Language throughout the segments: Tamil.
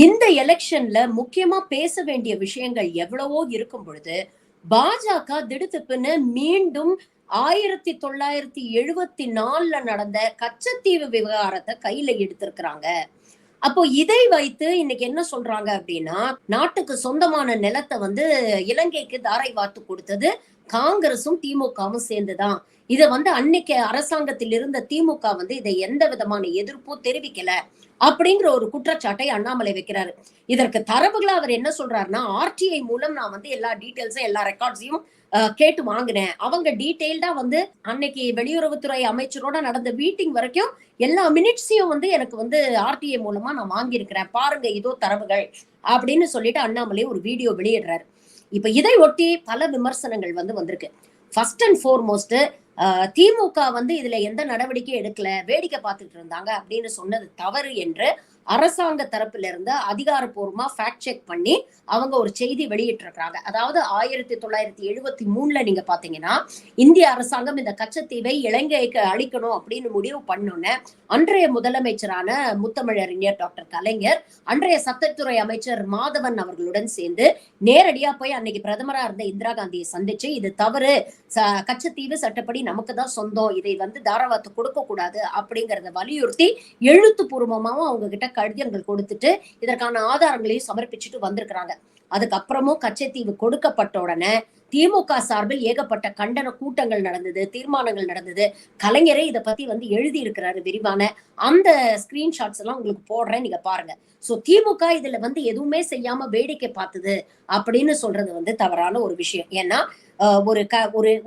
இந்த எலெக்ஷன்ல முக்கியமா பேச வேண்டிய விஷயங்கள் எவ்வளவோ இருக்கும் பொழுது பாஜக திடுத்துப்புன்னு மீண்டும் 1974 நடந்த கச்சத்தீவு விவகாரத்தை கையில எடுத்திருக்கிறாங்க. அப்போ இதை வைத்து இன்னைக்கு என்ன சொல்றாங்க அப்படின்னா, நாட்டுக்கு சொந்தமான நிலத்தை வந்து இலங்கைக்கு தாரை வார்த்து கொடுத்தது காங்கிரசும் திமுகவும் சேர்ந்துதான். இத வந்து அன்னைக்கு அரசாங்கத்தில் இருந்த திமுக வந்து இதை எந்த விதமான எதிர்ப்பும் தெரிவிக்கல அப்படிங்கிற ஒரு குற்றச்சாட்டை அண்ணாமலை வைக்கிறாரு. இதற்கு தரவுகளை அவர் என்ன சொல்றாருன்னா, ஆர்டிஐ மூலம் நான் வந்து எல்லா டீடைல்ஸும் எல்லா ரெக்கார்ட்ஸையும் கேட்டு வாங்கினேன். அவங்க டீடைல்டா வந்து அன்னைக்கு வெளியுறவுத்துறை அமைச்சரோட நடந்த மீட்டிங் வரைக்கும் எல்லா மினிட்ஸையும் வந்து எனக்கு வந்து ஆர்டிஐ மூலமா நான் வாங்கியிருக்கிறேன், பாருங்க இதோ தரவுகள் அப்படின்னு சொல்லிட்டு அண்ணாமலை ஒரு வீடியோ வெளியிடுறாரு. இப்ப இதை ஒட்டி பல விமர்சனங்கள் வந்து வந்திருக்கு. ஃபர்ஸ்ட் அண்ட் ஃபோர்மோஸ்ட் திமுக வந்து இதுல எந்த நடவடிக்கையும் எடுக்கல, வேடிக்கை பார்த்துட்டு இருந்தாங்க அப்படின்னு சொன்னது தவறு என்று அரசாங்க தரப்புல இருந்து அதிகாரப்பூர்வமா ஃபேக்ட் செக் பண்ணி அவங்க ஒரு செய்தி வெளியிட்டிருக்காங்க. அதாவது 1973 நீங்க பாத்தீங்கன்னா இந்திய அரசாங்கம் இந்த கச்சத்தீவை இலங்கைக்கு அளிக்கணும் அப்படின்னு முடிவு பண்ணோன்னு அன்றைய முதலமைச்சரான முத்தமிழறிஞர் டாக்டர் கலைஞர் அன்றைய சட்டத்துறை அமைச்சர் மாதவன் அவர்களுடன் சேர்ந்து நேரடியா போய் அன்னைக்கு பிரதமரா இருந்த இந்திரா காந்தியை சந்திச்சு இது தவறு, கச்சத்தீவு சட்டப்படி நமக்கு தான் சொந்தம், இதை வந்து தாராவாத்து கொடுக்க கூடாது அப்படிங்கறத வலியுறுத்தி எழுத்துப்பூர்வமாவும் அவங்க கிட்ட கடிதங்கள் கொடுத்துட்டு இதற்கான ஆதாரங்களையும் சமர்ப்பிச்சுட்டு வந்திருக்கிறாங்க. அதுக்கப்புறமும் கச்சத்தீவு கொடுக்கப்பட்ட உடனே திமுக சார்பில் ஏகப்பட்ட கண்டன கூட்டங்கள் நடந்தது, தீர்மானங்கள் நடந்தது. கலைஞரே இதை பத்தி வந்து எழுதி இருக்கிறாரு விரிவான. அந்த ஸ்கிரீன்ஷாட்ஸ் எல்லாம் உங்களுக்கு போடுறேன், நீங்க பாருங்க. சோ திமுக இதுல வந்து எதுவுமே செய்யாம வேடிக்கை பார்த்தது அப்படின்னு சொல்றது வந்து தவறான ஒரு விஷயம். ஏன்னா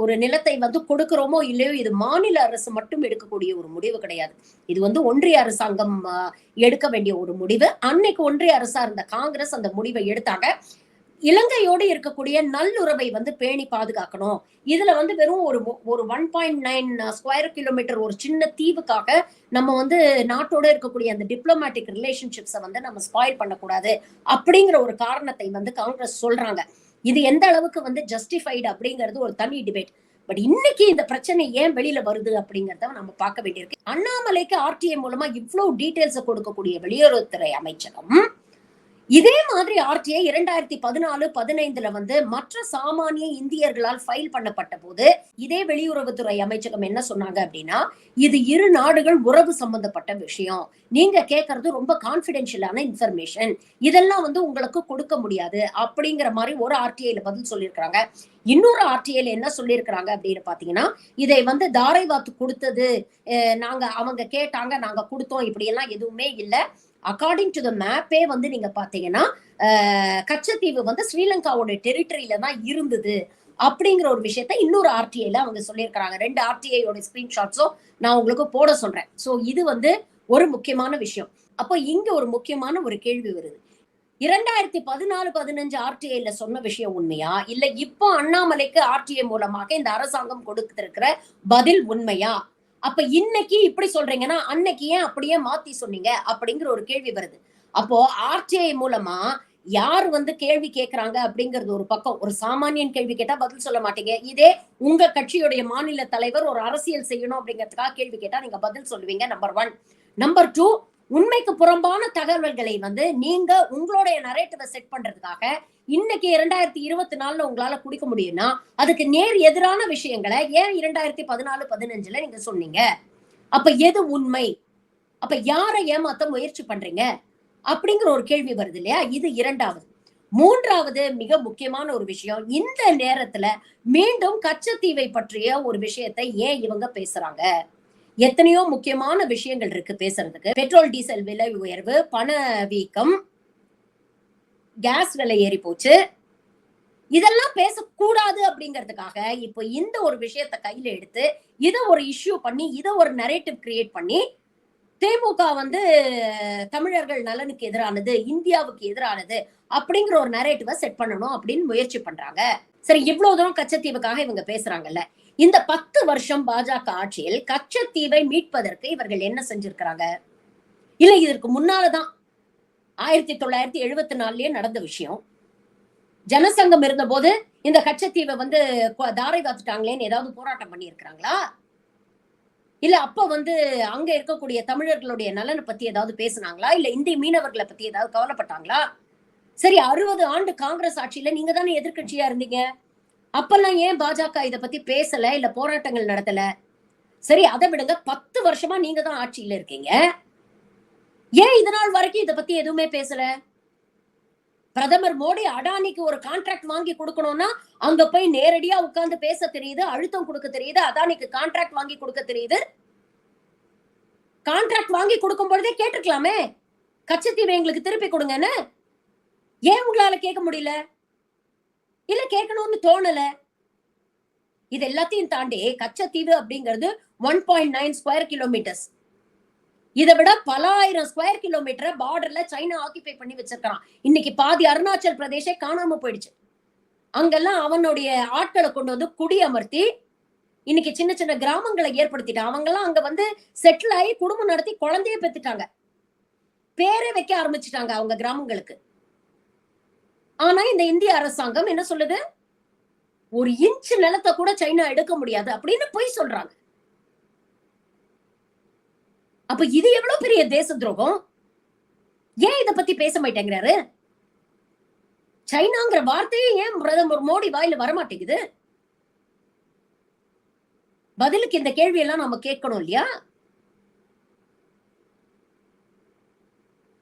ஒரு நிலத்தை வந்து கொடுக்கிறோமோ இல்லையோ இது மாநில அரசு மட்டும் எடுக்கக்கூடிய ஒரு முடிவு கிடையாது. இது வந்து ஒன்றிய அரசாங்கம் எடுக்க வேண்டிய ஒரு முடிவு. அன்னைக்கு ஒன்றிய அரசா இருந்த காங்கிரஸ் அந்த முடிவை எடுத்தாங்க. இலங்கையோடு இருக்கக்கூடிய நல்லுறவை வந்து பேணி பாதுகாக்கணும். இதுல வந்து வெறும் ஒரு 1.9 ஸ்கொயர் கிலோமீட்டர் ஒரு சின்ன தீவுக்காக நம்ம வந்து நாட்டோட இருக்கக்கூடிய அந்த டிப்ளமேட்டிக் ரிலேஷன்ஷிப்ஸை வந்து நம்ம ஸ்பாயில் பண்ணக்கூடாது அப்படிங்கிற ஒரு காரணத்தை வந்து காங்கிரஸ் சொல்றாங்க. இது எந்த அளவுக்கு வந்து ஜஸ்டிஃபைடு அப்படிங்கிறது ஒரு தனி டிபேட். பட் இன்னைக்கு இந்த பிரச்சனை ஏன் வெளியில வருது அப்படிங்கறத நம்ம பார்க்க வேண்டியிருக்கு. அண்ணாமலைக்கு ஆர்டிஐ மூலமா இவ்வளவு டீடைல்ஸ் கொடுக்கக்கூடிய வெளியுறவுத்துறை அமைச்சகம் இதே மாதிரி ஆர்டிஐ 2014-15 வந்து மற்ற சாமானிய இந்தியர்களால் ஃபைல் பண்ணப்பட்ட போது இதே வெளியுறவுத்துறை அமைச்சகம் என்ன சொன்னாங்க அப்படின்னா, இது இரு நாடுகள் உறவு சம்பந்தப்பட்ட விஷயம், நீங்க கேட்கறது ரொம்ப கான்பிடென்ஷியலான இன்ஃபர்மேஷன், இதெல்லாம் வந்து உங்களுக்கு கொடுக்க முடியாது அப்படிங்கிற மாதிரி ஒரு ஆர்டிஐல பதில் சொல்லியிருக்காங்க. இன்னொரு ஆர்டிஐல என்ன சொல்லியிருக்கிறாங்க அப்படின்னு பாத்தீங்கன்னா, இதை வந்து தாரை வாத்து கொடுத்தது நாங்க, அவங்க கேட்டாங்க நாங்க கொடுத்தோம், இப்படி எல்லாம் எதுவுமே இல்லை. அக்கார்டிங் டு த மேப்பே வந்து நீங்க பாத்தீங்கன்னா கச்சத்தீவு வந்து ஸ்ரீலங்காவோட டெரிட்டரியில தான் இருந்தது அப்படிங்கிற ஒரு விஷயத்த இன்னொரு ஆர்டிஐல அவங்க சொல்லியிருக்கிறாங்க. 2 ஆர்டிஐயோட ஸ்கிரீன்ஷாட்ஸும் நான் உங்களுக்கு போட சொல்றேன். சோ இது வந்து ஒரு முக்கியமான விஷயம். அப்போ இங்க ஒரு முக்கியமான ஒரு கேள்வி வருது. 2014-15 ஆர்டிஐல சொன்ன விஷயம் உண்மையா, இல்ல இப்போ அண்ணாமலைக்கு ஆர்டிஐ மூலமாக இந்த அரசாங்கம் கொடுத்திருக்கிற பதில் உண்மையா? அப்ப இன்னைக்கு இப்படி சொல்றீங்கன்னா அன்னைக்கு ஏன் அப்படியே மாத்தி சொன்னீங்க அப்படிங்கிற ஒரு கேள்வி வருது. அப்போ ஆர்டிஐ மூலமா யார் வந்து கேள்வி கேட்கறாங்க அப்படிங்கிறது ஒரு பக்கம். ஒரு சாமானியன் கேள்வி கேட்டா பதில் சொல்ல மாட்டீங்க. இதே உங்க கட்சியுடைய மாநில தலைவர் ஒரு அரசியல் செய்யணும் அப்படிங்கிறதுக்காக கேள்வி கேட்டா நீங்க பதில் சொல்லுவீங்க. நம்பர் 1. நம்பர் 2, உண்மைக்கு புறம்பான தகவல்களை வந்து நீங்க உங்களுடைய நரேட்டிவை செட் பண்றதுக்காக இன்னைக்கு 2024 உங்களால குடிக்க முடியும்னா அதுக்கு நேர் எதிரான விஷயங்களை ஏன் 2014-15 நீங்க சொன்னீங்க? அப்ப எது உண்மை? அப்ப யாரை ஏமாத்த முயற்சி பண்றீங்க அப்படிங்கிற ஒரு கேள்வி வருது இல்லையா? இது 2வது. 3வது மிக முக்கியமான ஒரு விஷயம், இந்த நேரத்துல மீண்டும் கச்சத்தீவை பற்றிய ஒரு விஷயத்தை ஏன் இவங்க பேசுறாங்க? எத்தனையோ முக்கியமான விஷயங்கள் இருக்கு பேசுறதுக்கு. பெட்ரோல் டீசல் விலை உயர்வு, பண வீக்கம், கேஸ் விலை ஏறி போச்சு, இதெல்லாம் பேசக்கூடாது அப்படிங்கிறதுக்காக இப்ப இந்த ஒரு விஷயத்த கையில எடுத்து இதை ஒரு இஷ்யூ பண்ணி இதை ஒரு நரேட்டிவ் கிரியேட் பண்ணி திமுக வந்து தமிழர்கள் நலனுக்கு எதிரானது, இந்தியாவுக்கு எதிரானது அப்படிங்கிற ஒரு நரேட்டிவை செட் பண்ணணும் அப்படின்னு முயற்சி பண்றாங்க. சரி, இவ்வளவு தூரம் கச்சத்தீவுக்காக இவங்க பேசுறாங்கல்ல, இந்த 10 வருஷம் பாஜக ஆட்சியில் கச்சத்தீவை மீட்பதற்கு இவர்கள் என்ன செஞ்சிருக்கிறாங்க? இல்ல இதற்கு முன்னாலதான் 1974 நடந்த விஷயம். ஜனசங்கம் இருந்த போது இந்த கச்சத்தீவை வந்து தாரை வாத்துட்டாங்களேன்னு ஏதாவது போராட்டம் பண்ணி இருக்கிறாங்களா? இல்ல அப்ப வந்து அங்க இருக்கக்கூடிய தமிழர்களுடைய நலனை பத்தி ஏதாவது பேசுனாங்களா? இல்ல இந்திய மீனவர்களை பத்தி ஏதாவது கவலைப்பட்டாங்களா? சரி 60 ஆண்டு காங்கிரஸ் ஆட்சியில நீங்க தானே எதிர்க்கட்சியா இருந்தீங்க. அப்பல்லாம் ஏன் பாஜக இத பத்தி பேசல? இல்ல போராட்டங்கள் நடத்தல? சரி அத விடுங்க. 10 வருஷமா நீங்க தான் ஆட்சியில இருக்கீங்க. ஏன் இது நாள் வரைக்கும் இத பத்தி எதுவுமே பேசல? பிரதமர் மோடி அடானிக்கு ஒரு கான்ட்ராக்ட் வாங்கி கொடுக்கணும்னா, அங்க போய் நேரடியா உட்கார்ந்து பேச தெரியுது, அழுத்தம் கொடுக்க தெரியுது, அதானிக்கு கான்ட்ராக்ட் வாங்கி கொடுக்க தெரியுது. கான்ட்ராக்ட் வாங்கி கொடுக்கும் பொழுதே கேட்டிருக்கலாமே. கச்சத்தீவை எங்களுக்கு திருப்பி கொடுங்கன்னு. ஏன் உங்களால கேட்க முடியல? இல்ல கேட்கணும்னு தோணல. இது எல்லாத்தையும் தாண்டி கச்சத்தீவு அப்படிங்கிறது 1.9 ஸ்கொயர் கிலோமீட்டர்ஸ். இதை விட பல ஆயிரம் ஸ்கொயர் கிலோமீட்டர் பார்டர்ல சைனா ஆக்கிபை பண்ணி வச்சிருக்கான். இன்னைக்கு பாதி அருணாச்சல் பிரதேசே காணாம போயிடுச்சு. அங்கெல்லாம் அவனுடைய ஆட்களை கொண்டு வந்து குடியமர்த்தி இன்னைக்கு சின்ன சின்ன கிராமங்களை ஏற்படுத்திட்டான். அவங்க எல்லாம் அங்க வந்து செட்டில் ஆகி குடும்பம் நடத்தி குழந்தைய பெத்துட்டாங்க. பேரே வைக்க ஆரம்பிச்சுட்டாங்க அவங்க கிராமங்களுக்கு. ஆனா இந்த இந்திய அரசாங்கம் என்ன சொல்லுது? ஒரு இன்ச் நிலத்தை கூட சைனா எடுக்க முடியாது அப்படின்னு பொய் சொல்றாங்க. அப்ப இது எவ்வளவு பெரிய தேச துரோகம்? ஏன் இத பத்தி பேச மாட்டேங்கிறாரு? சைனாங்கிற வார்த்தையே ஏன் பிரதமர் மோடி வாயில வரமாட்டேங்குது? பதிலுக்கு இந்த கேள்வி எல்லாம் நாம கேட்கணும் இல்லையா?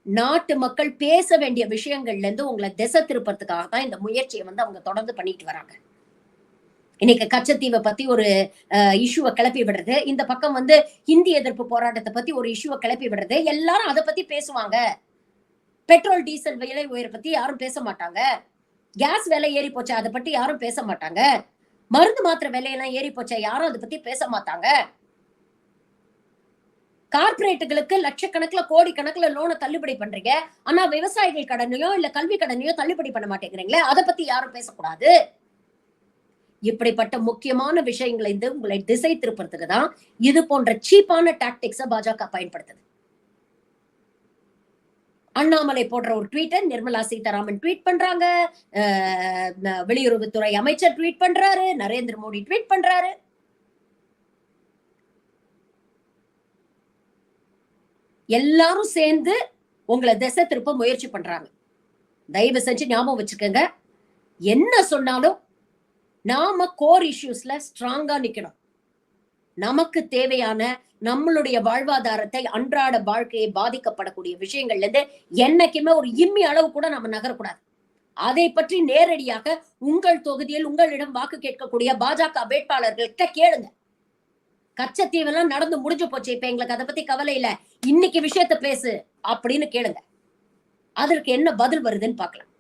நாட்டு மக்கள் பேச வேண்டிய விஷயங்கள்ல இருந்து உங்களை திசை திருப்பறதுக்காக தான் இந்த முயற்சியை வந்து அவங்க தொடர்ந்து பண்ணிட்டு வராங்க. இன்னைக்கு கச்சத்தீவை பத்தி ஒரு இஷ்யூவை கிளப்பி விடுறது, இந்த பக்கம் வந்து ஹிந்தி எதிர்ப்பு போராட்டத்தை பத்தி ஒரு இஷ்யூவை கிளப்பி விடுறது, எல்லாரும் அதை பத்தி பேசுவாங்க. பெட்ரோல் டீசல் விலை உயர பத்தி யாரும் பேச மாட்டாங்க. கேஸ் விலை ஏறி போச்சு அதை பத்தி யாரும் பேச மாட்டாங்க. மருந்து மாத்திரை விலையெல்லாம் ஏறி போச்சா யாரும் அதை பத்தி பேச மாட்டாங்க. கார்பரேட்டுகளுக்கு லட்சக்கணக்குல கோடி கணக்குல லோனை தள்ளுபடி பண்றீங்க. ஆனா விவசாயிகள் கடனையோ இல்ல கல்வி கடனையோ தள்ளுபடி பண்ண மாட்டேங்கிறீங்களே, அதை பத்தி யாரும் பேசக்கூடாது. இப்படிப்பட்ட முக்கியமான விஷயங்களை உங்களை திசை திருப்பறதுக்கு தான் இது போன்ற சீப்பான டாக்டிக்ஸ பாஜக பயன்படுத்துது. அண்ணாமலை போடுற ஒரு ட்வீட்டை நிர்மலா சீதாராமன் ட்வீட் பண்றாங்க, வெளியுறவுத்துறை அமைச்சர் ட்வீட் பண்றாரு, நரேந்திர மோடி ட்வீட் பண்றாரு. எல்லாரும் சேர்ந்து உங்களை திசை திருப்ப முயற்சி பண்றாங்க. தயவு செஞ்சு ஞாபகம் வச்சுக்கோங்க, என்ன சொன்னாலும் நாம கோர் இஷ்யூஸ்ல ஸ்ட்ராங்கா நிக்கணும். நமக்கு தேவையான நம்மளுடைய வாழ்வாதாரத்தை அன்றாட வாழ்க்கையை பாதிக்கப்படக்கூடிய விஷயங்கள்ல இருந்து என்னைக்குமே ஒரு இம்மி அளவு கூட நம்ம நகரக்கூடாது. அதை பற்றி நேரடியாக உங்கள் தொகுதியில் உங்களிடம் வாக்கு கேட்கக்கூடிய பாஜக வேட்பாளர்கள்கிட்ட கேளுங்க. கச்சத்தீவெல்லாம் நடந்து முடிஞ்சு போச்சு, இப்ப எங்களுக்கு அதை பத்தி கவலை இல்ல, இன்னைக்கு விஷயத்த பேசு அப்படின்னு கேளுங்க. அதற்கு என்ன பதில் வருதுன்னு பார்க்கலாம்.